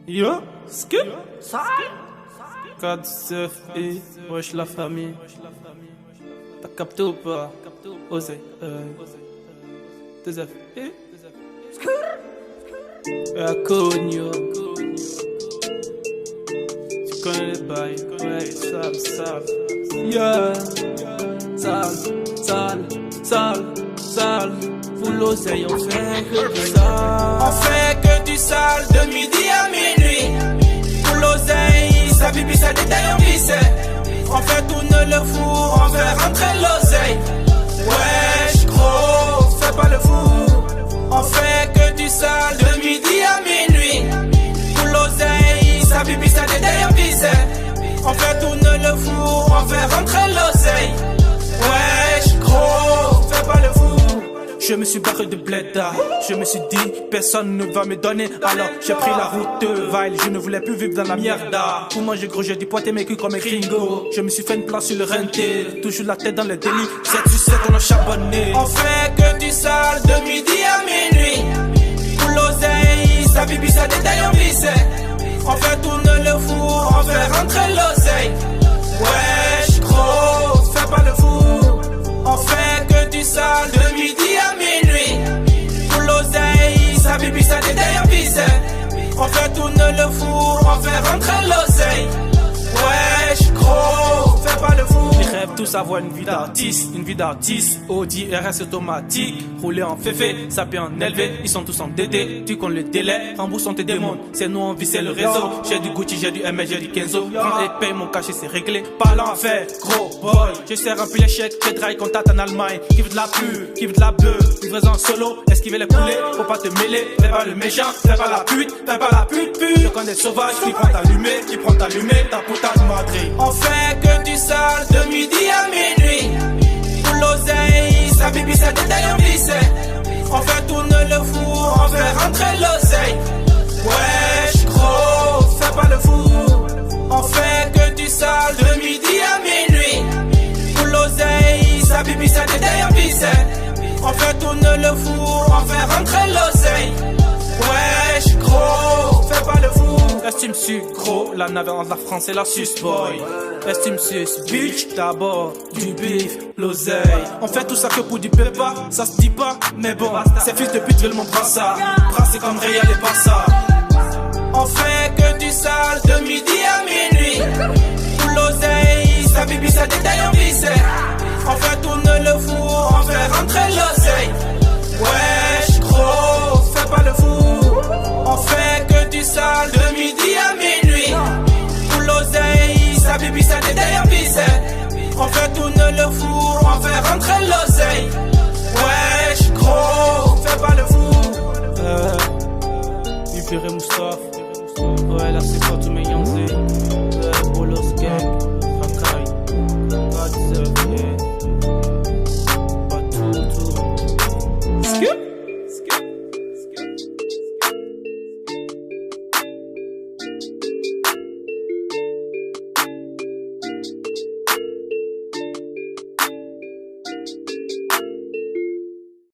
Yo, skip, code surf et wesh la famille. T'as capté ou pas? Osez, F et Cogno. Tu connais les bails, ouais, sale. Yeah, sale. Pour l'oseille, on fait que du sale. On fait que du sale de midi à minuit. Pour l'oseille, sa bibi, ça détaille en vissé. On fait tourner le four, on fait rentrer l'oseille. Wesh, gros, fais pas le fou. On fait que du sale de midi à minuit. Pour l'oseille, sa bibi, ça détaille en vissé. On fait tourner le four, on fait rentrer l'oseille. Wesh, gros, fais pas le fou. Je me suis barré de Bléda. Je me suis dit, personne ne va me donner. Alors j'ai pris la route de Vail. Je ne voulais plus vivre dans la mierda. Pour manger gros, j'ai dû pointer mes culs comme un gringo. Je me suis fait une place sur le renté. Toujours la tête dans le délit. 7 sur 7, on a charbonné. On fait que du sale de midi à minuit. Pour l'oseille, sa bibi, ça détaille en vissé. On fait tourner le four, on fait rentrer l'oseille. Wesh, gros, fais pas le fou. On fait que du sale de midi à minuit. Pour l'oseille, sa bibi, ça détaille en vissé. On fait tourner le four, on fait rentrer l'oseille. Wesh, gros, fais pas le fou. Ils rêvent tous avoir une vie d'artiste, Audi RS automatique, rouler en féfé, sapé en élevé, ils sont tous en DD, tu connais le délai, remboursons tes démons, c'est nous on vit, c'est le réseau, j'ai du Gucci, j'ai du MS, j'ai du Kenzo, prends et paye mon cachet, c'est réglé, parlant à faire, gros boy, je sais remplir les chèques, j'ai drive contact en Allemagne, qui veut de la pub, qui veut de la bœuf, livraison en solo, esquiver les poulets, faut pas te mêler, fais pas le méchant, fais pas la pute, je connais sauvage, qui prend t'allumer, ta putain de madrid. On fait que du sale de midi à minuit. Pour l'oseille, sa bibi, ça détaille en vissé. On fait tourner le four, on fait rentrer l'oseille. Wesh, gros, fais pas le fou. On fait que du sale de midi à minuit. Pour l'oseille, sa bibi, ça détaille en vissé. On fait tourner le four, on fait rentrer l'oseille. Wesh, gros, fais pas le fou. Estime gros, la navette entre la France et la Suisse boy. Estime bitch, d'abord du beef, l'oseille. On fait tout ça que pour du pépa, ça se dit pas, mais bon, ces fils de pute veulent mon brassard. Brassé comme Real et Barça. On fait que du sale de midi à minuit. Pour l'oseille, sa bibi, ça détaille en vissé. On fait tourner le four, on fait rentrer l'oseille. Wesh, gros, fais pas le fou. On fait que du sale de midi à minuit. Pour l'oseille, sa bibi, ça détaille en vissé. On fait tourner le four, on fait rentrer l'oseille.